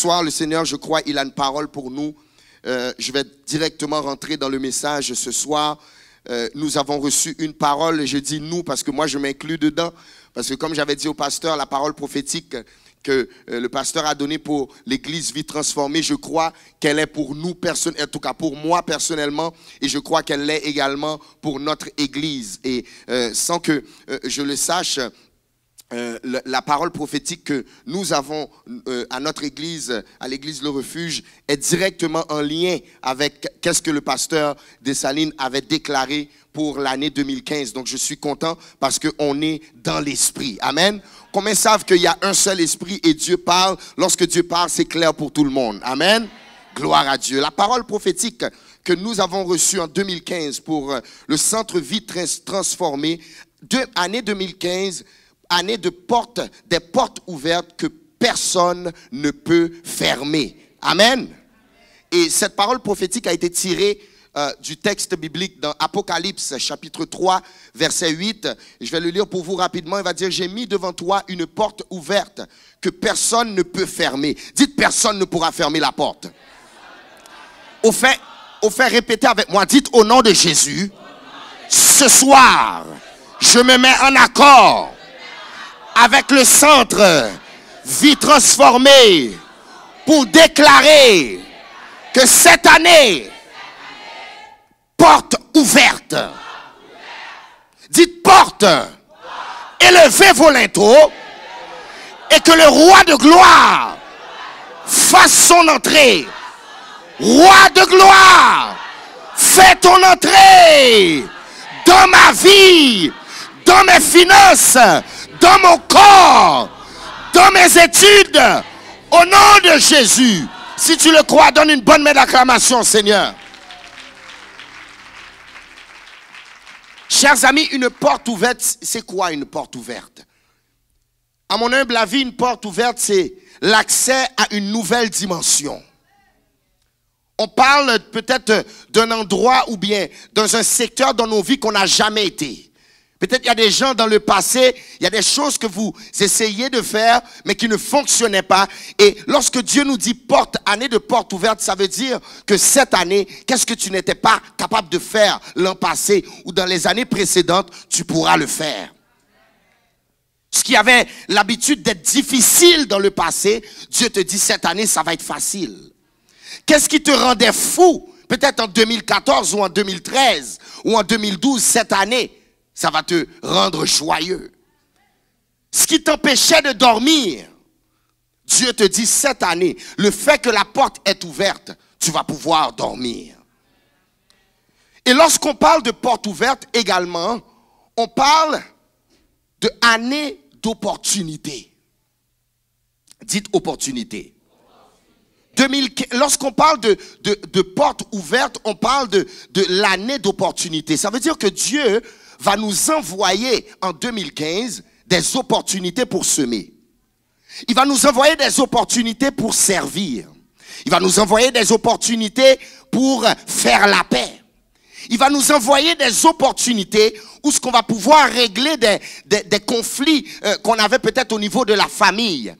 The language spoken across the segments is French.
soir, le Seigneur, je crois, il a une parole pour nous. Je vais directement rentrer dans le message ce soir. Nous avons reçu une parole, et je dis nous parce que moi je m'inclus dedans. Parce que comme j'avais dit au pasteur, la parole prophétique que le pasteur a donnée pour l'église Vie Transformée, je crois qu'elle est pour nous, en tout cas pour moi personnellement, et je crois qu'elle l'est également pour notre église. Et sans que je le sache, la parole prophétique que nous avons à notre église, à l'église Le Refuge, est directement en lien avec qu'est-ce que le pasteur Dessalines avait déclaré pour l'année 2015. Donc je suis content parce qu'on est dans l'esprit. Amen. Combien savent qu'il y a un seul esprit et Dieu parle? Lorsque Dieu parle, c'est clair pour tout le monde. Amen. Gloire à Dieu. La parole prophétique que nous avons reçue en 2015 pour le centre Vie Transformée, année 2015, année de des portes ouvertes que personne ne peut fermer. Amen. Et cette parole prophétique a été tirée du texte biblique dans Apocalypse chapitre 3 verset 8. Je vais le lire pour vous rapidement. Il va dire: j'ai mis devant toi une porte ouverte que personne ne peut fermer. Dites: personne ne pourra fermer la porte. Au fait, répétez avec moi. Dites: au nom de Jésus, ce soir, je me mets en accord avec le centre Vie Transformée pour déclarer que cette année, porte ouverte. Dites: porte. Élevez vos linteaux et que le roi de gloire fasse son entrée. Roi de gloire, fais ton entrée dans ma vie, dans mes finances, dans mon corps, dans mes études, au nom de Jésus. Si tu le crois, donne une bonne main d'acclamation, Seigneur. Chers amis, une porte ouverte, c'est quoi une porte ouverte? À mon humble avis, une porte ouverte, c'est l'accès à une nouvelle dimension. On parle peut-être d'un endroit ou bien dans un secteur dans nos vies qu'on n'a jamais été. Peut-être il y a des gens dans le passé, il y a des choses que vous essayez de faire, mais qui ne fonctionnaient pas. Et lorsque Dieu nous dit porte, année de porte ouverte, ça veut dire que cette année, qu'est-ce que tu n'étais pas capable de faire l'an passé ou dans les années précédentes, tu pourras le faire. Ce qui avait l'habitude d'être difficile dans le passé, Dieu te dit cette année, ça va être facile. Qu'est-ce qui te rendait fou, peut-être en 2014 ou en 2013 ou en 2012, cette année, ça va te rendre joyeux. Ce qui t'empêchait de dormir, Dieu te dit cette année, le fait que la porte est ouverte, tu vas pouvoir dormir. Et lorsqu'on parle de porte ouverte également, on parle de année d'opportunité. Dites opportunité. Lorsqu'on parle de porte ouverte, on parle de l'année d'opportunité. Ça veut dire que Dieu va nous envoyer en 2015 des opportunités pour semer. Il va nous envoyer des opportunités pour servir. Il va nous envoyer des opportunités pour faire la paix. Il va nous envoyer des opportunités où ce qu'on va pouvoir régler des conflits qu'on avait peut-être au niveau de la famille.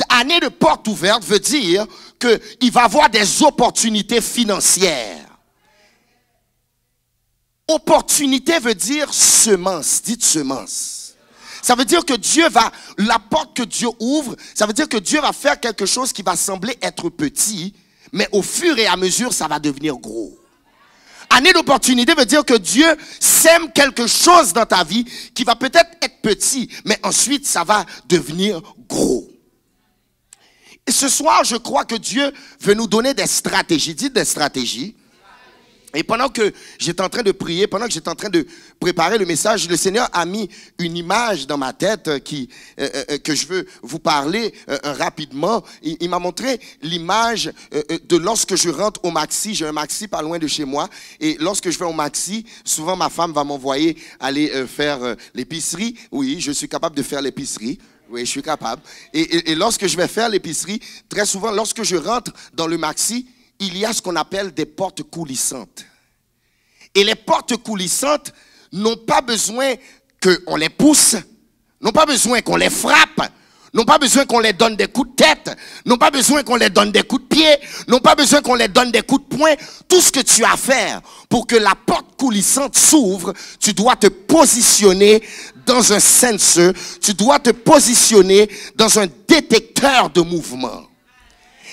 Année de porte ouverte veut dire qu'il va y avoir des opportunités financières. Opportunité veut dire semence. Dites semence. Ça veut dire que Dieu va, la porte que Dieu ouvre, ça veut dire que Dieu va faire quelque chose qui va sembler être petit, mais au fur et à mesure, ça va devenir gros. Année d'opportunité veut dire que Dieu sème quelque chose dans ta vie qui va peut-être être petit, mais ensuite, ça va devenir gros. Et ce soir, je crois que Dieu veut nous donner des stratégies. Dites des stratégies. Et pendant que j'étais en train de prier, pendant que j'étais en train de préparer le message, le Seigneur a mis une image dans ma tête que je veux vous parler rapidement. Il m'a montré l'image de lorsque je rentre au Maxi. J'ai un Maxi pas loin de chez moi. Et lorsque je vais au Maxi, souvent ma femme va m'envoyer aller faire l'épicerie. Oui, je suis capable de faire l'épicerie. Oui, je suis capable. Et lorsque je vais faire l'épicerie, très souvent, lorsque je rentre dans le Maxi, il y a ce qu'on appelle des portes coulissantes. Et les portes coulissantes n'ont pas besoin qu'on les pousse, n'ont pas besoin qu'on les frappe, n'ont pas besoin qu'on les donne des coups de tête, n'ont pas besoin qu'on les donne des coups de pied, n'ont pas besoin qu'on les donne des coups de poing. Tout ce que tu as à faire pour que la porte coulissante s'ouvre, tu dois te positionner dans un sensor, tu dois te positionner dans un détecteur de mouvement.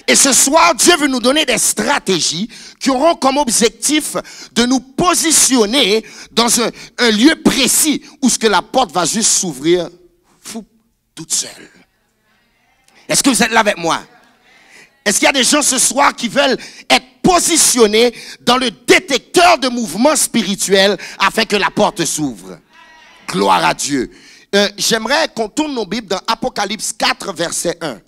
Et ce soir, Dieu veut nous donner des stratégies qui auront comme objectif de nous positionner dans un lieu précis où ce que la porte va juste s'ouvrir toute seule. Est-ce que vous êtes là avec moi? Est-ce qu'il y a des gens ce soir qui veulent être positionnés dans le détecteur de mouvement spirituel afin que la porte s'ouvre? Gloire à Dieu. J'aimerais qu'on tourne nos Bibles dans Apocalypse 4, verset 1.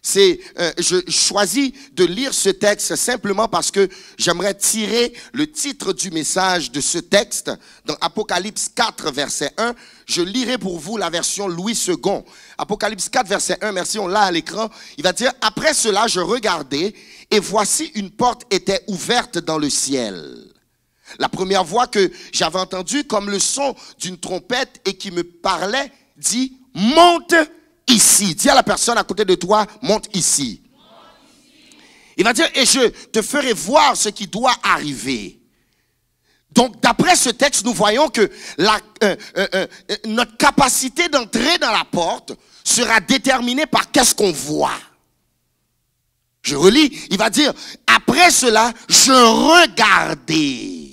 Je choisis de lire ce texte simplement parce que j'aimerais tirer le titre du message de ce texte dans Apocalypse 4, verset 1. Je lirai pour vous la version Louis II. Apocalypse 4, verset 1, merci, on l'a à l'écran. Il va dire, après cela, je regardai et voici une porte était ouverte dans le ciel. La première voix que j'avais entendue comme le son d'une trompette et qui me parlait dit, monte ici. Dis à la personne à côté de toi, monte ici. Il va dire, et je te ferai voir ce qui doit arriver. Donc, d'après ce texte, nous voyons que notre capacité d'entrer dans la porte sera déterminée par qu'est-ce qu'on voit. Je relis, il va dire, après cela, je regardai.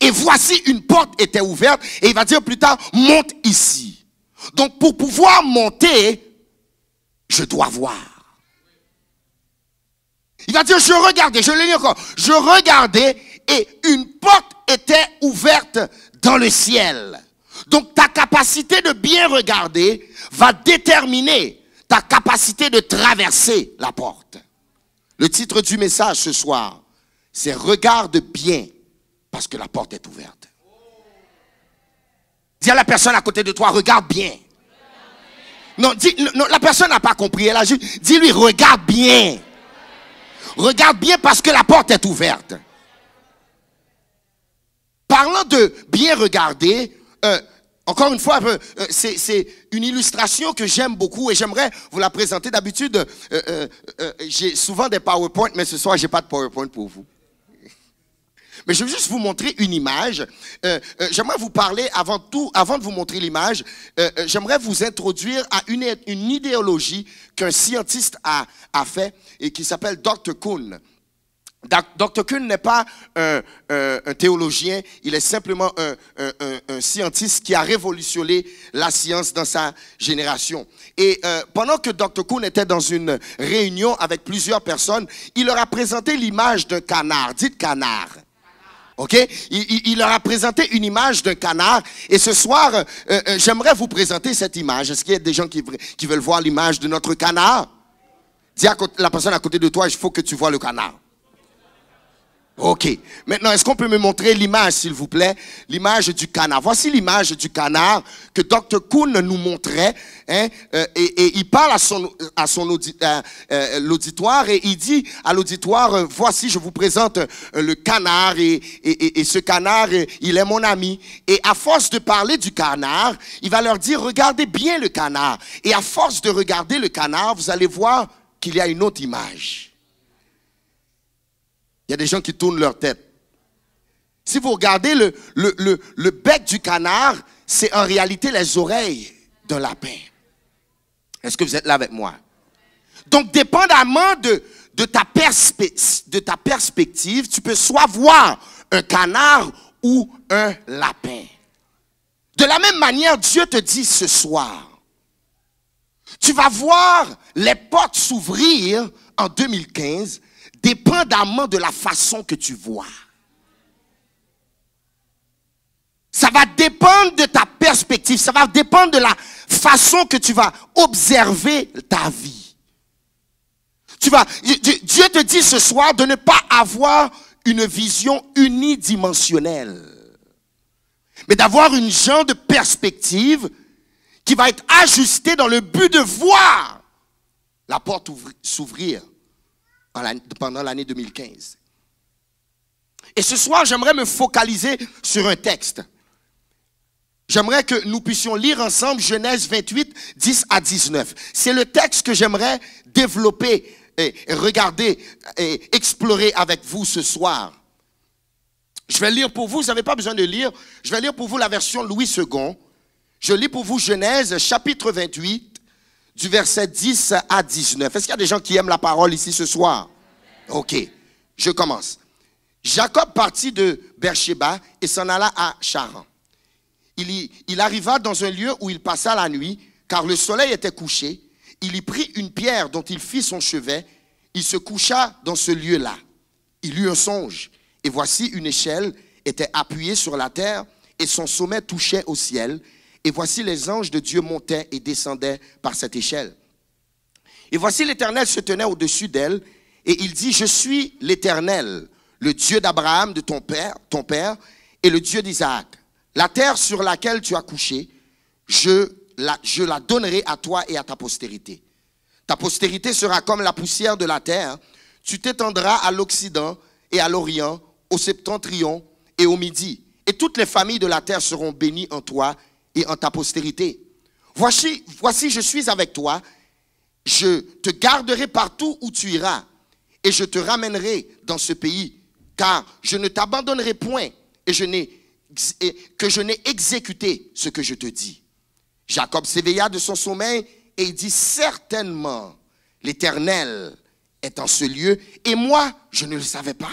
Et voici une porte était ouverte, et il va dire plus tard, monte ici. Donc, pour pouvoir monter, je dois voir. Il va dire, je regardais, je le lis encore, je regardais et une porte était ouverte dans le ciel. Donc, ta capacité de bien regarder va déterminer ta capacité de traverser la porte. Le titre du message ce soir, c'est « Regarde bien parce que la porte est ouverte ». Dis à la personne à côté de toi, regarde bien. Non, non, la personne n'a pas compris. Elle a juste, dis-lui, regarde bien. Regarde bien parce que la porte est ouverte. Parlant de bien regarder, encore une fois, c'est une illustration que j'aime beaucoup et j'aimerais vous la présenter. D'habitude, j'ai souvent des PowerPoint, mais ce soir, je n'ai pas de PowerPoint pour vous. Mais je vais juste vous montrer une image. J'aimerais vous parler, avant de vous montrer l'image, j'aimerais vous introduire à une idéologie qu'un scientiste a fait et qui s'appelle Dr. Kuhn. Dr. Kuhn n'est pas un théologien, il est simplement un scientiste qui a révolutionné la science dans sa génération. Et pendant que Dr. Kuhn était dans une réunion avec plusieurs personnes, il leur a présenté l'image d'un canard. Dites canard. OK? Il leur a présenté une image d'un canard. Et ce soir, j'aimerais vous présenter cette image. Est-ce qu'il y a des gens qui veulent voir l'image de notre canard? Dis à la personne à côté de toi, il faut que tu vois le canard. OK. Maintenant, est-ce qu'on peut me montrer l'image, s'il vous plaît? L'image du canard. Voici l'image du canard que Dr. Kuhn nous montrait. Hein, et il parle à l'auditoire et il dit à l'auditoire, voici, je vous présente le canard et ce canard, il est mon ami. Et à force de parler du canard, il va leur dire, regardez bien le canard. Et à force de regarder le canard, vous allez voir qu'il y a une autre image. Il y a des gens qui tournent leur tête. Si vous regardez le bec du canard, c'est en réalité les oreilles d'un lapin. Est-ce que vous êtes là avec moi? Donc, dépendamment de ta perspective, tu peux soit voir un canard ou un lapin. De la même manière, Dieu te dit ce soir, tu vas voir les portes s'ouvrir en 2015, dépendamment de la façon que tu vois. Ça va dépendre de ta perspective, ça va dépendre de la façon que tu vas observer ta vie. Dieu te dit ce soir de ne pas avoir une vision unidimensionnelle, mais d'avoir une genre de perspective qui va être ajustée dans le but de voir la porte s'ouvrir pendant l'année 2015. Et ce soir, j'aimerais me focaliser sur un texte. J'aimerais que nous puissions lire ensemble Genèse 28, 10 à 19. C'est le texte que j'aimerais développer et regarder et explorer avec vous ce soir. Je vais lire pour vous, vous n'avez pas besoin de lire. Je vais lire pour vous la version Louis II. Je lis pour vous Genèse chapitre 28, du verset 10 à 19. Est-ce qu'il y a des gens qui aiment la parole ici ce soir? Ok, je commence. Jacob partit de Beersheba et s'en alla à Charan. Il arriva dans un lieu où il passa la nuit, car le soleil était couché. Il y prit une pierre dont il fit son chevet. Il se coucha dans ce lieu-là. Il eut un songe. Et voici une échelle était appuyée sur la terre et son sommet touchait au ciel. Et voici les anges de Dieu montaient et descendaient par cette échelle. Et voici l'Éternel se tenait au-dessus d'elle. Et il dit, je suis l'Éternel, le Dieu d'Abraham, de ton père, et le Dieu d'Isaac. La terre sur laquelle tu as couché, je la donnerai à toi et à ta postérité. Ta postérité sera comme la poussière de la terre. Tu t'étendras à l'Occident et à l'Orient, au septentrion et au Midi. Et toutes les familles de la terre seront bénies en toi et en ta postérité. Voici, je suis avec toi. Je te garderai partout où tu iras. Et je te ramènerai dans ce pays. Car je ne t'abandonnerai point et que je n'ai exécuté ce que je te dis. Jacob s'éveilla de son sommeil et il dit, certainement, l'Éternel est en ce lieu et moi, je ne le savais pas.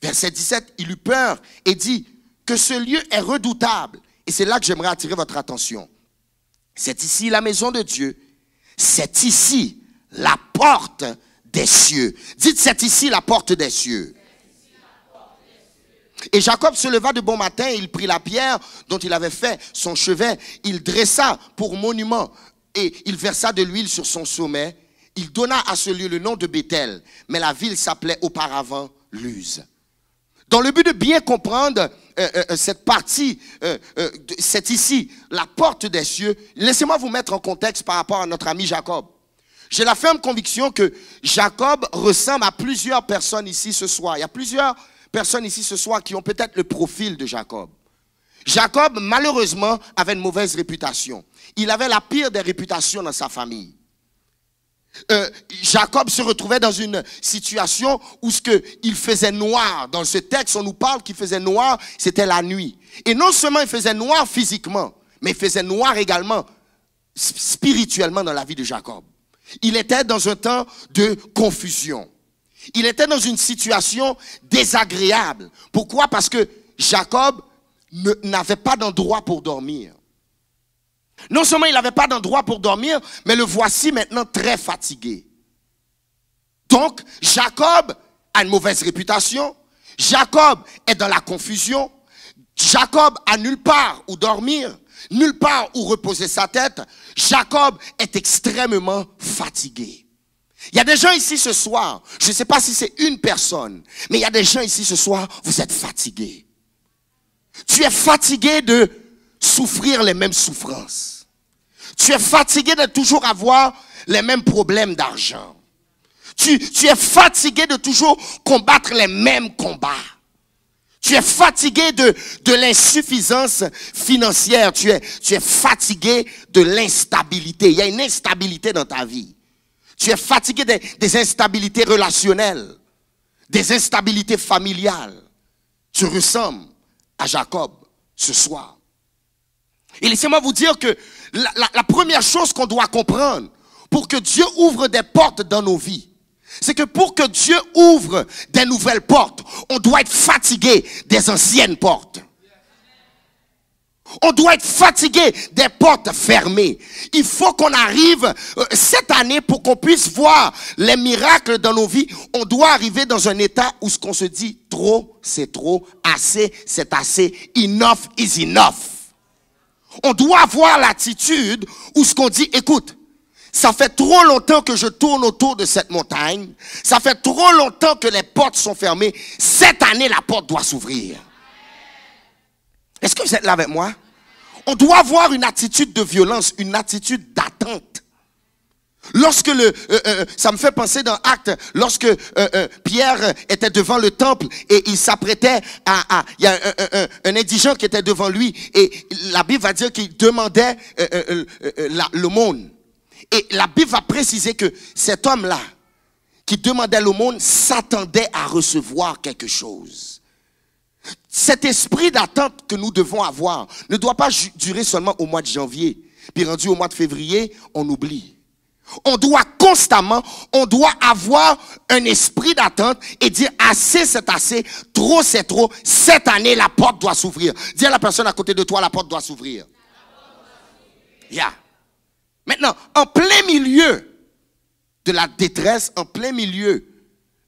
Verset 17, il eut peur et dit que ce lieu est redoutable. Et c'est là que j'aimerais attirer votre attention. C'est ici la maison de Dieu. C'est ici la porte des cieux. Dites, c'est ici la porte des cieux. Et Jacob se leva de bon matin, et il prit la pierre dont il avait fait son chevet, il dressa pour monument et il versa de l'huile sur son sommet. Il donna à ce lieu le nom de Béthel, mais la ville s'appelait auparavant Luz. Dans le but de bien comprendre cette partie, c'est ici la porte des cieux, laissez-moi vous mettre en contexte par rapport à notre ami Jacob. J'ai la ferme conviction que Jacob ressemble à plusieurs personnes ici ce soir. Il y a plusieurs personnes ici ce soir qui ont peut-être le profil de Jacob. Jacob, malheureusement, avait une mauvaise réputation. Il avait la pire des réputations dans sa famille. Jacob se retrouvait dans une situation où il faisait noir. Dans ce texte, on nous parle qu'il faisait noir, c'était la nuit. Et non seulement il faisait noir physiquement, mais il faisait noir également spirituellement dans la vie de Jacob. Il était dans un temps de confusion. Il était dans une situation désagréable. Pourquoi? Parce que Jacob n'avait pas d'endroit pour dormir. Non seulement il n'avait pas d'endroit pour dormir, mais le voici maintenant très fatigué. Donc, Jacob a une mauvaise réputation. Jacob est dans la confusion. Jacob a nulle part où dormir, nulle part où reposer sa tête. Jacob est extrêmement fatigué. Il y a des gens ici ce soir, je ne sais pas si c'est une personne, mais il y a des gens ici ce soir, vous êtes fatigués. Tu es fatigué de souffrir les mêmes souffrances. Tu es fatigué de toujours avoir les mêmes problèmes d'argent. Tu es fatigué de toujours combattre les mêmes combats. Tu es fatigué de l'insuffisance financière. Tu es fatigué de l'instabilité. Il y a une instabilité dans ta vie. Tu es fatigué des instabilités relationnelles, des instabilités familiales. Tu ressembles à Jacob ce soir. Et laissez-moi vous dire que la première chose qu'on doit comprendre pour que Dieu ouvre des portes dans nos vies, c'est que pour que Dieu ouvre des nouvelles portes, on doit être fatigué des anciennes portes. On doit être fatigué des portes fermées. Il faut qu'on arrive cette année pour qu'on puisse voir les miracles dans nos vies. On doit arriver dans un état où ce qu'on se dit, trop, c'est trop, assez, c'est assez, enough is enough. On doit avoir l'attitude où ce qu'on dit, écoute, ça fait trop longtemps que je tourne autour de cette montagne. Ça fait trop longtemps que les portes sont fermées. Cette année, la porte doit s'ouvrir. Est-ce que vous êtes là avec moi? On doit avoir une attitude de violence, une attitude d'attente. Lorsque ça me fait penser dans Actes, lorsque Pierre était devant le temple et il s'apprêtait il y a un indigent qui était devant lui et la Bible va dire qu'il demandait l'aumône. Et la Bible va préciser que cet homme-là qui demandait l'aumône s'attendait à recevoir quelque chose. Cet esprit d'attente que nous devons avoir ne doit pas durer seulement au mois de janvier. Puis rendu au mois de février, on oublie. On doit constamment, on doit avoir un esprit d'attente et dire assez c'est assez, trop c'est trop, cette année la porte doit s'ouvrir. Dis à la personne à côté de toi, la porte doit s'ouvrir. Yeah. Maintenant, en plein milieu de la détresse, en plein milieu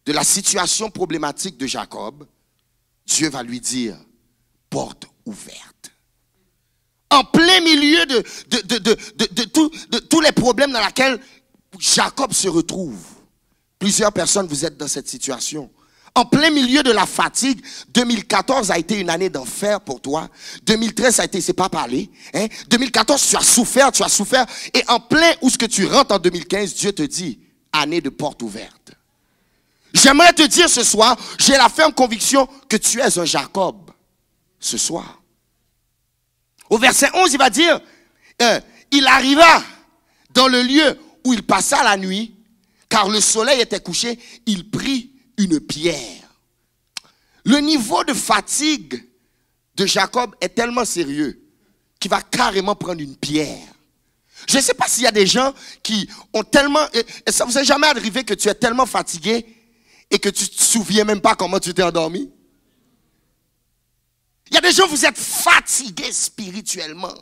de la situation problématique de Jacob, Dieu va lui dire, porte ouverte. En plein milieu de tous les problèmes dans lesquels Jacob se retrouve. Plusieurs personnes, vous êtes dans cette situation. En plein milieu de la fatigue, 2014 a été une année d'enfer pour toi. 2013 a été, c'est pas parlé. 2014, tu as souffert. Et en plein où ce que tu rentres en 2015, Dieu te dit, année de porte ouverte. J'aimerais te dire ce soir, j'ai la ferme conviction que tu es un Jacob ce soir. Au verset 11, il va dire, il arriva dans le lieu où il passa la nuit, car le soleil était couché, il prit une pierre. Le niveau de fatigue de Jacob est tellement sérieux qu'il va carrément prendre une pierre. Je ne sais pas s'il y a des gens qui ont tellement... Ça vous est jamais arrivé que tu es tellement fatigué et que tu ne te souviens même pas comment tu t'es endormi? Il y a des gens, vous êtes fatigués spirituellement.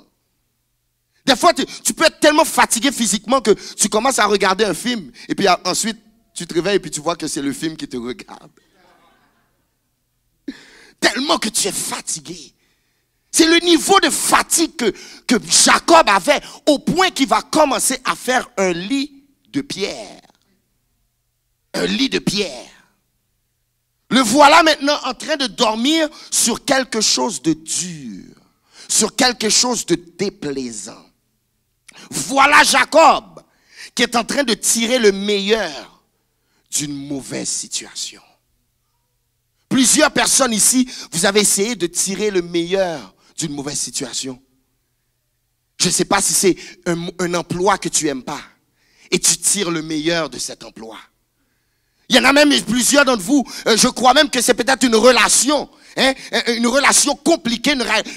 Des fois, tu peux être tellement fatigué physiquement que tu commences à regarder un film et puis ensuite, tu te réveilles et puis tu vois que c'est le film qui te regarde. Tellement que tu es fatigué. C'est le niveau de fatigue que Jacob avait au point qu'il va commencer à faire un lit de pierre. Un lit de pierre. Le voilà maintenant en train de dormir sur quelque chose de dur, sur quelque chose de déplaisant. Voilà Jacob qui est en train de tirer le meilleur d'une mauvaise situation. Plusieurs personnes ici, vous avez essayé de tirer le meilleur d'une mauvaise situation. Je ne sais pas si c'est un emploi que tu n'aimes pas et tu tires le meilleur de cet emploi. Il y en a même plusieurs d'entre vous, je crois même que c'est peut-être une relation compliquée,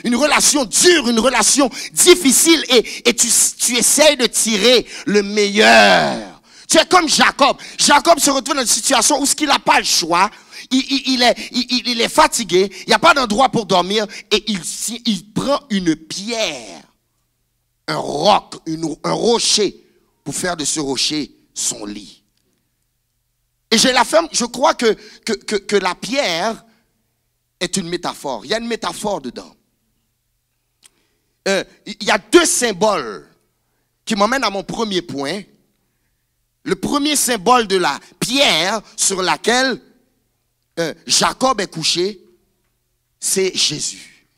une relation dure, une relation difficile et tu essayes de tirer le meilleur. Tu es comme Jacob. Jacob se retrouve dans une situation où il n'a pas le choix. Il est fatigué, il n'y a pas d'endroit pour dormir et il prend une pierre, un roc, un rocher pour faire de ce rocher son lit. Et je crois que la pierre est une métaphore. Il y a une métaphore dedans. Il y a deux symboles qui m'emmènent à mon premier point. Le premier symbole de la pierre sur laquelle Jacob est couché, c'est Jésus.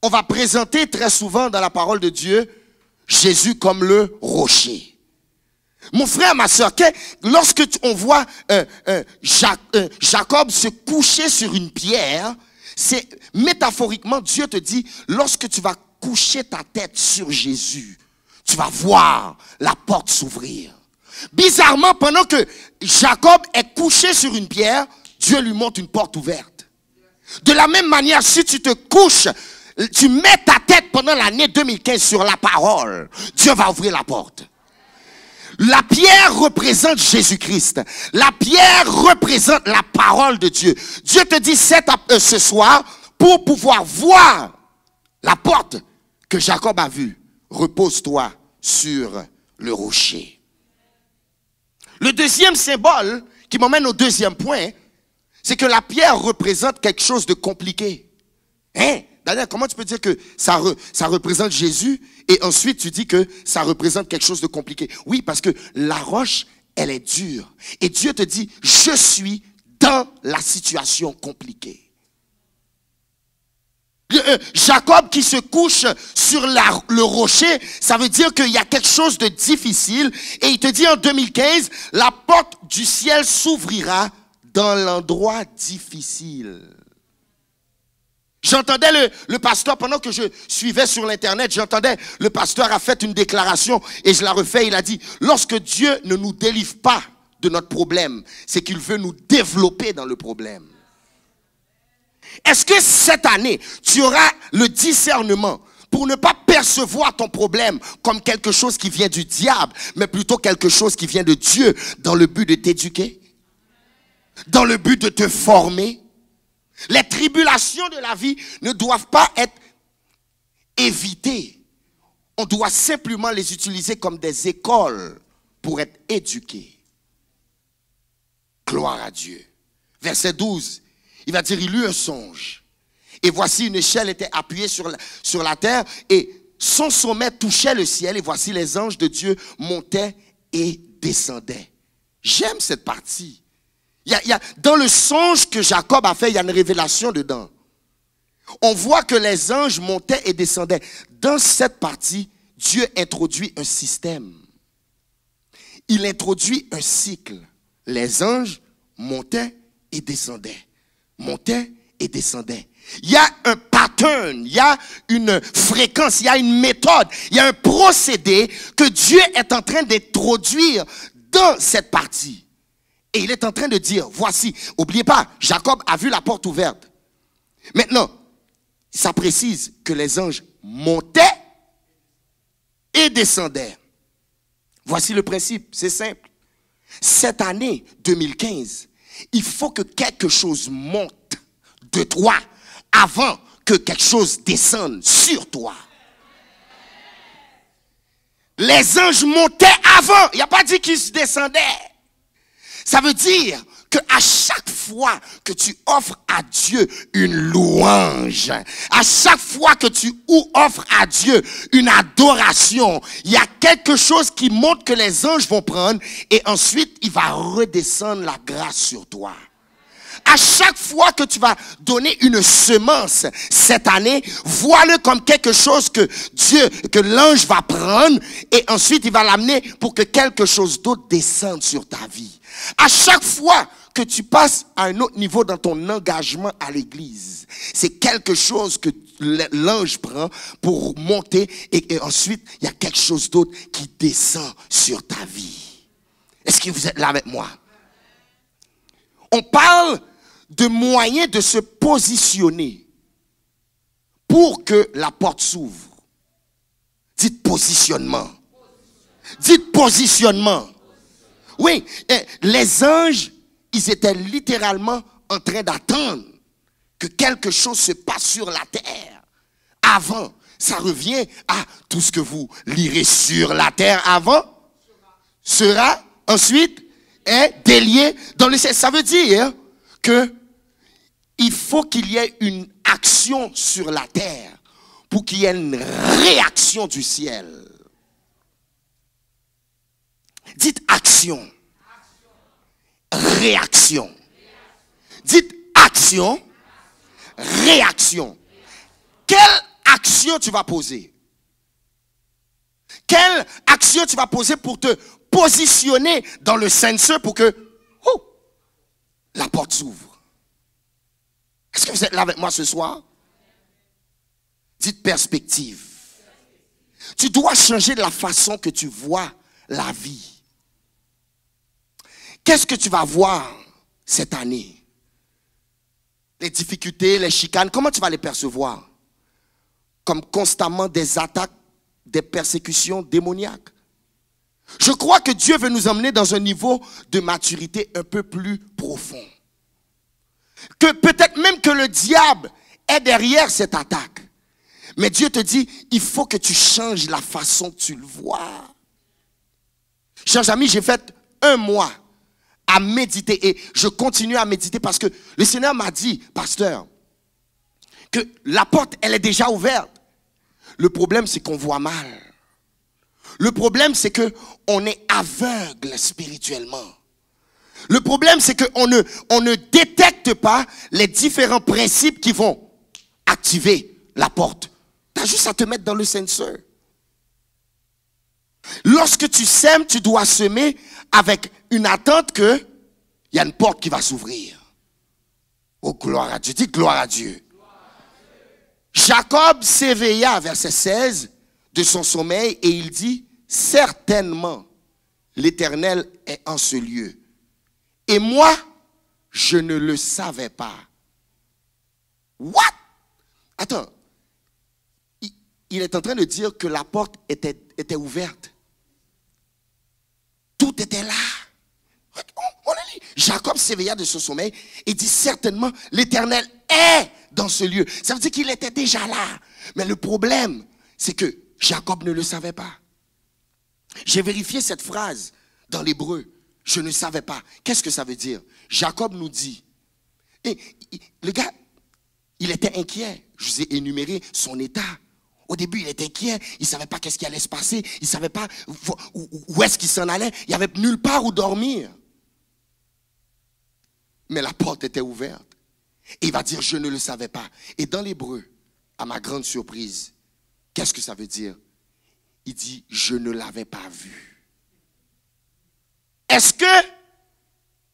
On va présenter très souvent dans la parole de Dieu Jésus comme le rocher. Mon frère, ma soeur, lorsque on voit Jacob se coucher sur une pierre, c'est métaphoriquement, Dieu te dit, lorsque tu vas coucher ta tête sur Jésus, tu vas voir la porte s'ouvrir. Bizarrement, pendant que Jacob est couché sur une pierre, Dieu lui montre une porte ouverte. De la même manière, si tu te couches, tu mets ta tête pendant l'année 2015 sur la parole, Dieu va ouvrir la porte. La pierre représente Jésus-Christ. La pierre représente la parole de Dieu. Dieu te dit ce soir, pour pouvoir voir la porte que Jacob a vue, repose-toi sur le rocher. Le deuxième symbole qui m'emmène au deuxième point, c'est que la pierre représente quelque chose de compliqué. Daniel, comment tu peux dire que ça représente Jésus et ensuite tu dis que ça représente quelque chose de compliqué? Oui, parce que la roche, elle est dure. Et Dieu te dit, je suis dans la situation compliquée. Jacob qui se couche sur le rocher, ça veut dire qu'il y a quelque chose de difficile. Et il te dit en 2015, la porte du ciel s'ouvrira dans l'endroit difficile. J'entendais le pasteur, pendant que je suivais sur l'internet, j'entendais le pasteur a fait une déclaration et je la refais. Il a dit, lorsque Dieu ne nous délivre pas de notre problème, c'est qu'il veut nous développer dans le problème. Est-ce que cette année, tu auras le discernement pour ne pas percevoir ton problème comme quelque chose qui vient du diable, mais plutôt quelque chose qui vient de Dieu dans le but de t'éduquer, dans le but de te former? Les tribulations de la vie ne doivent pas être évitées. On doit simplement les utiliser comme des écoles pour être éduqués. Gloire à Dieu. Verset 12, il va dire, il eut un songe. Et voici une échelle était appuyée sur la terre et son sommet touchait le ciel. Et voici les anges de Dieu montaient et descendaient. J'aime cette partie. Dans le songe que Jacob a fait, il y a une révélation dedans. On voit que les anges montaient et descendaient. Dans cette partie, Dieu introduit un système. Il introduit un cycle. Les anges montaient et descendaient. Montaient et descendaient. Il y a un pattern, il y a une fréquence, il y a une méthode, il y a un procédé que Dieu est en train d'introduire dans cette partie. Et il est en train de dire, voici, n'oubliez pas, Jacob a vu la porte ouverte. Maintenant, ça précise que les anges montaient et descendaient. Voici le principe, c'est simple. Cette année 2015, il faut que quelque chose monte de toi avant que quelque chose descende sur toi. Les anges montaient avant, il n'y a pas dit qu'ils descendaient. Ça veut dire qu'à chaque fois que tu offres à Dieu une louange, à chaque fois que tu offres à Dieu une adoration, il y a quelque chose qui montre que les anges vont prendre et ensuite il va redescendre la grâce sur toi. À chaque fois que tu vas donner une semence cette année, vois-le comme quelque chose que l'ange va prendre et ensuite il va l'amener pour que quelque chose d'autre descende sur ta vie. À chaque fois que tu passes à un autre niveau dans ton engagement à l'église, c'est quelque chose que l'ange prend pour monter et ensuite il y a quelque chose d'autre qui descend sur ta vie. Est-ce que vous êtes là avec moi? On parle de moyens de se positionner pour que la porte s'ouvre. Dites positionnement. Dites positionnement. Oui, les anges, ils étaient littéralement en train d'attendre que quelque chose se passe sur la terre. Avant, ça revient à tout ce que vous lirez sur la terre avant, sera ensuite délié dans le ciel. Ça veut dire que il faut qu'il y ait une action sur la terre pour qu'il y ait une réaction du ciel. Dites action. Réaction. Dites action. Réaction. Quelle action tu vas poser? Quelle action tu vas poser pour te positionner dans le sensor pour que la porte s'ouvre? Est-ce que vous êtes là avec moi ce soir? Dites perspective. Tu dois changer la façon que tu vois la vie. Qu'est-ce que tu vas voir cette année? Les difficultés, les chicanes, comment tu vas les percevoir? Comme constamment des attaques, des persécutions démoniaques. Je crois que Dieu veut nous emmener dans un niveau de maturité un peu plus profond. Que peut-être même que le diable est derrière cette attaque. Mais Dieu te dit, il faut que tu changes la façon que tu le vois. Chers amis, j'ai fait 1 mois à méditer et je continue à méditer parce que le Seigneur m'a dit, pasteur, que la porte, elle est déjà ouverte. Le problème, c'est qu'on voit mal. Le problème, c'est qu'on est aveugle spirituellement. Le problème, c'est qu'on ne détecte pas les différents principes qui vont activer la porte. Tu as juste à te mettre dans le senseur. Lorsque tu sèmes, tu dois semer avec une attente qu'il y a une porte qui va s'ouvrir. Oh, gloire à Dieu. Dis gloire à Dieu. Jacob s'éveilla, verset 16, de son sommeil et il dit, certainement, l'Éternel est en ce lieu. Et moi, je ne le savais pas. What? Attends. Il est en train de dire que la porte était ouverte. Tout était là. On a lu. Jacob s'éveilla de son sommeil et dit certainement l'Éternel est dans ce lieu. Ça veut dire qu'il était déjà là. Mais le problème, c'est que Jacob ne le savait pas. J'ai vérifié cette phrase dans l'hébreu. Je ne savais pas. Qu'est-ce que ça veut dire? Jacob nous dit. Et le gars, il était inquiet. Je vous ai énuméré son état. Au début, il était inquiet. Il ne savait pas qu'est-ce qui allait se passer. Il ne savait pas où est-ce qu'il s'en allait. Il n'y avait nulle part où dormir. Mais la porte était ouverte. Et il va dire, je ne le savais pas. Et dans l'hébreu, à ma grande surprise, qu'est-ce que ça veut dire? Il dit, je ne l'avais pas vu. Est-ce que,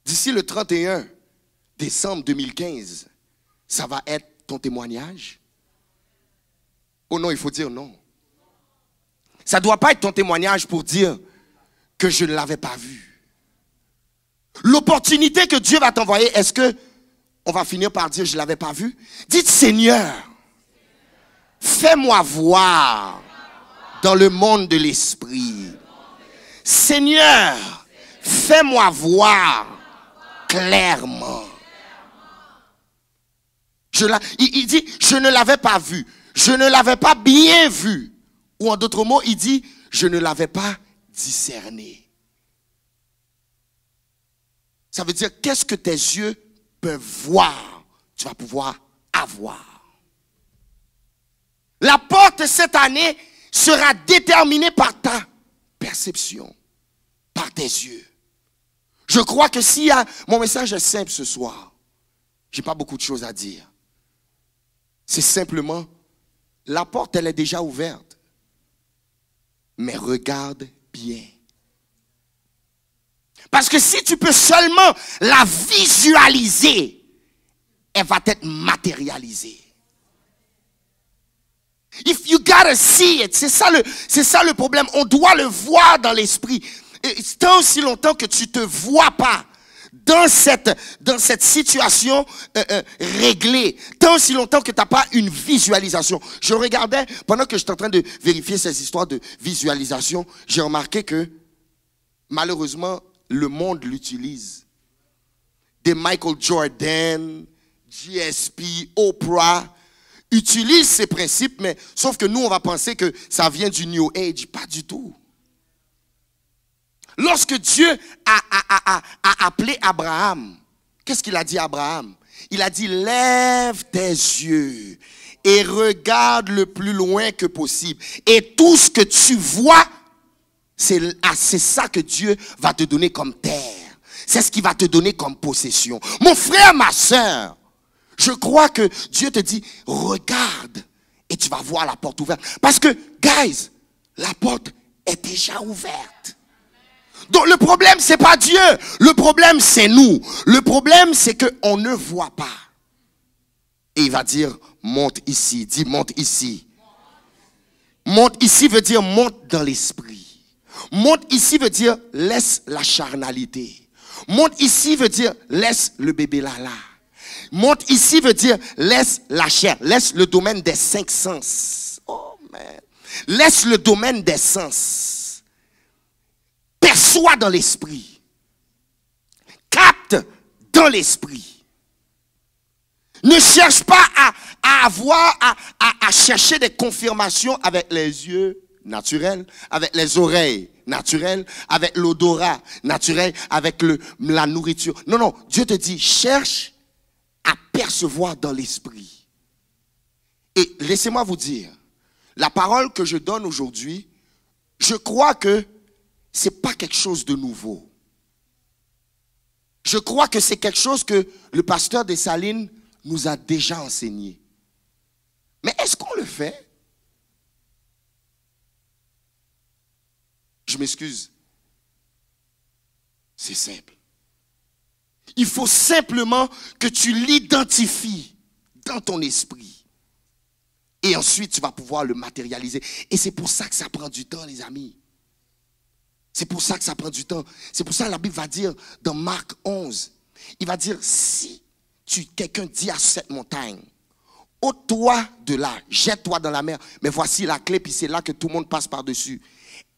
d'ici le 31 décembre 2015, ça va être ton témoignage? Oh non, il faut dire non. Ça ne doit pas être ton témoignage pour dire que je ne l'avais pas vu. L'opportunité que Dieu va t'envoyer, est-ce que on va finir par dire je ne l'avais pas vu? Dites Seigneur, fais-moi voir dans le monde de l'esprit. Seigneur, fais-moi voir clairement. Il dit, je ne l'avais pas vu. Je ne l'avais pas bien vu. Ou en d'autres mots, il dit, je ne l'avais pas discerné. Ça veut dire, qu'est-ce que tes yeux peuvent voir, tu vas pouvoir avoir. La porte cette année sera déterminée par ta perception, par tes yeux. Je crois que s'il y a, mon message est simple ce soir. Je n'ai pas beaucoup de choses à dire. C'est simplement, la porte elle est déjà ouverte. Mais regarde bien. Parce que si tu peux seulement la visualiser, elle va être matérialisée. If you gotta see it, c'est ça le problème. On doit le voir dans l'esprit. Et tant aussi longtemps que tu ne te vois pas dans cette situation réglée, tant aussi longtemps que tu n'as pas une visualisation. Je regardais, pendant que j'étais en train de vérifier ces histoires de visualisation, j'ai remarqué que malheureusement, le monde l'utilise. Des Michael Jordan, GSP, Oprah utilisent ces principes, mais sauf que nous, on va penser que ça vient du New Age. Pas du tout. Lorsque Dieu a appelé Abraham, qu'est-ce qu'il a dit à Abraham? Il a dit, lève tes yeux et regarde le plus loin que possible. Et tout ce que tu vois, c'est ça que Dieu va te donner comme terre. C'est ce qu'il va te donner comme possession. Mon frère, ma soeur, je crois que Dieu te dit, regarde et tu vas voir la porte ouverte. Parce que, guys, la porte est déjà ouverte. Donc le problème, c'est pas Dieu. Le problème, c'est nous. Le problème, c'est qu'on ne voit pas. Et il va dire, monte ici. Dis, monte ici. Monte ici veut dire monte dans l'esprit. Monte ici veut dire laisse la charnalité. Monte ici veut dire laisse le bébé là. Monte ici veut dire laisse la chair. Laisse le domaine des 5 sens. Oh man. Laisse le domaine des sens. Perçois dans l'esprit. Capte dans l'esprit. Ne cherche pas à chercher des confirmations avec les yeux naturels, avec les oreilles naturelles, avec l'odorat naturel, avec la nourriture. Non, non, Dieu te dit, cherche à percevoir dans l'esprit. Et laissez-moi vous dire, la parole que je donne aujourd'hui, je crois que ce n'est pas quelque chose de nouveau. Je crois que c'est quelque chose que le pasteur Dessalines nous a déjà enseigné. Mais est-ce qu'on le fait? Je m'excuse. C'est simple. Il faut simplement que tu l'identifies dans ton esprit. Et ensuite, tu vas pouvoir le matérialiser. Et c'est pour ça que ça prend du temps, les amis. C'est pour ça que ça prend du temps. C'est pour ça que la Bible va dire dans Marc 11, il va dire, si quelqu'un dit à cette montagne, ôte-toi de là, jette-toi dans la mer. Mais voici la clé, puis c'est là que tout le monde passe par-dessus.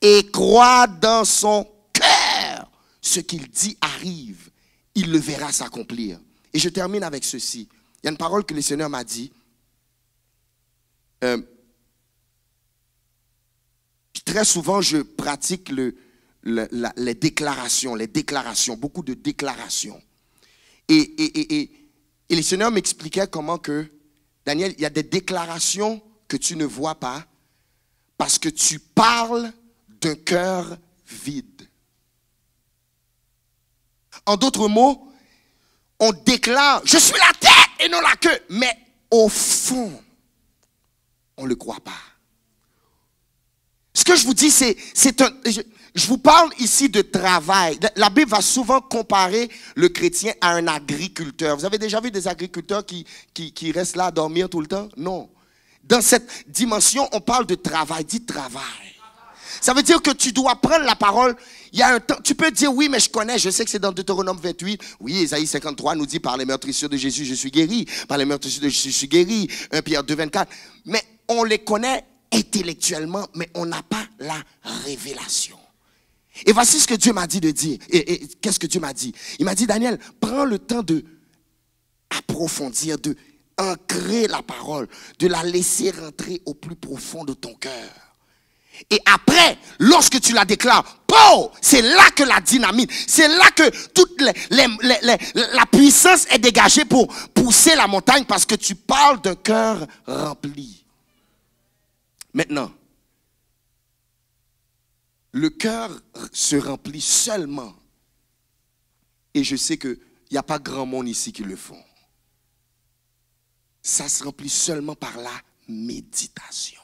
Et croit dans son cœur ce qu'il dit arrive. Il le verra s'accomplir. Et je termine avec ceci. Il y a une parole que le Seigneur m'a dit. Très souvent, je pratique les déclarations, beaucoup de déclarations. Et le Seigneur m'expliquait comment que, Daniel, il y a des déclarations que tu ne vois pas parce que tu parles d'un cœur vide. En d'autres mots, on déclare, je suis la tête et non la queue. Mais au fond, on ne le croit pas. Ce que je vous dis, je vous parle ici de travail. La Bible va souvent comparer le chrétien à un agriculteur. Vous avez déjà vu des agriculteurs qui restent là à dormir tout le temps? Non. Dans cette dimension, on parle de travail. Dis travail. Ça veut dire que tu dois prendre la parole. Il y a un temps, tu peux dire oui, mais je connais, je sais que c'est dans Deutéronome 28. Oui, Ésaïe 53 nous dit par les meurtrissures de Jésus, je suis guéri. Par les meurtrissures de Jésus, je suis guéri. 1 Pierre 2, 24. Mais on les connaît intellectuellement, mais on n'a pas la révélation. Et voici ce que Dieu m'a dit de dire. Et qu'est-ce que Dieu m'a dit? Il m'a dit, Daniel, prends le temps de approfondir, de ancrer la parole, de la laisser rentrer au plus profond de ton cœur. Et après, lorsque tu la déclares, oh, c'est là que la dynamite, c'est là que toute la puissance est dégagée pour pousser la montagne parce que tu parles d'un cœur rempli. Maintenant, le cœur se remplit seulement, et je sais qu'il n'y a pas grand monde ici qui le font. Ça se remplit seulement par la méditation.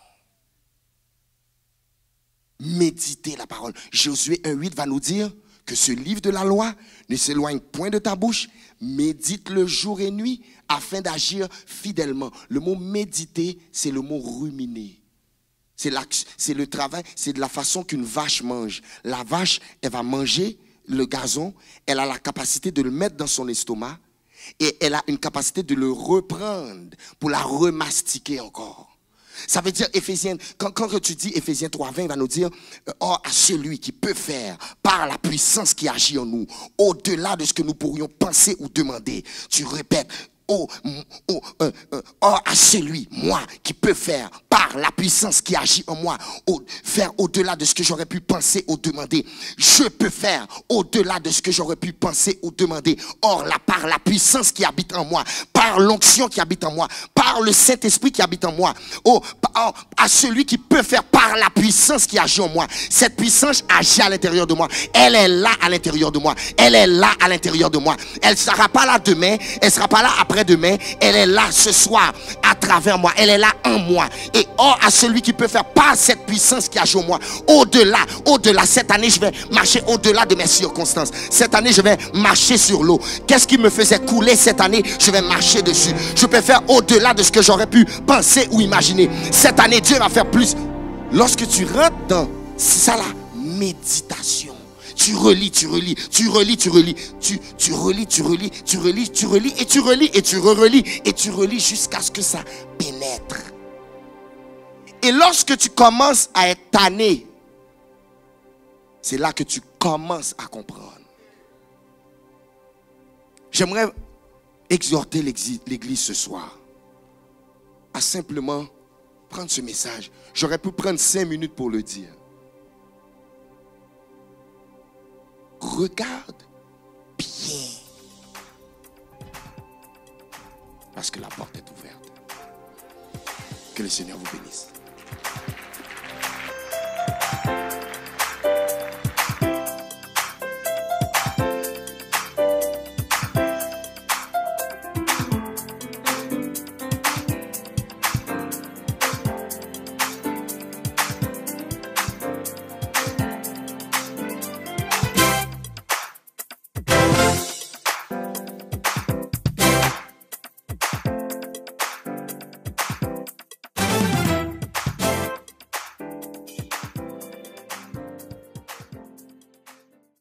Méditer la parole. Josué 1,8 va nous dire que ce livre de la loi ne s'éloigne point de ta bouche. Médite-le jour et nuit afin d'agir fidèlement. Le mot méditer, c'est le mot ruminer. C'est le travail, c'est de la façon qu'une vache mange. La vache, elle va manger le gazon, elle a la capacité de le mettre dans son estomac et elle a une capacité de le reprendre pour la remastiquer encore. Ça veut dire, Éphésiens, quand tu dis Éphésiens 3,20, il va nous dire, or à celui qui peut faire par la puissance qui agit en nous, au-delà de ce que nous pourrions penser ou demander. Tu répètes, or à celui, moi, qui peut faire par la puissance qui agit en moi, faire au-delà de ce que j'aurais pu penser ou demander. Je peux faire au-delà de ce que j'aurais pu penser ou demander. Or, par la puissance qui habite en moi, par l'onction qui habite en moi, par le Saint-Esprit qui habite en moi, à celui qui peut faire par la puissance qui agit en moi. Cette puissance agit à l'intérieur de moi. Elle est là à l'intérieur de moi. Elle est là à l'intérieur de moi. Elle ne sera pas là demain. Elle ne sera pas là après-demain. Elle est là ce soir à travers moi. Elle est là en moi. Et or à celui qui peut faire par cette puissance qui agit en moi. Au-delà. Cette année, je vais marcher au-delà de mes circonstances. Cette année, je vais marcher sur l'eau. Qu'est-ce qui me faisait couler cette année? Je vais marcher dessus. Je peux faire au-delà de ce que j'aurais pu penser ou imaginer. Cette année, Dieu va faire plus. Lorsque tu rentres dans ça, la méditation. Tu relis, tu relis, tu relis, tu relis, tu relis, tu relis, tu relis, tu relis, et tu relis, et tu relis, et tu relis jusqu'à ce que ça pénètre. Et lorsque tu commences à être tanné, c'est là que tu commences à comprendre. J'aimerais exhorter l'église ce soir à simplement prendre ce message. J'aurais pu prendre 5 minutes pour le dire. Regarde bien. Parce que la porte est ouverte. Que le Seigneur vous bénisse.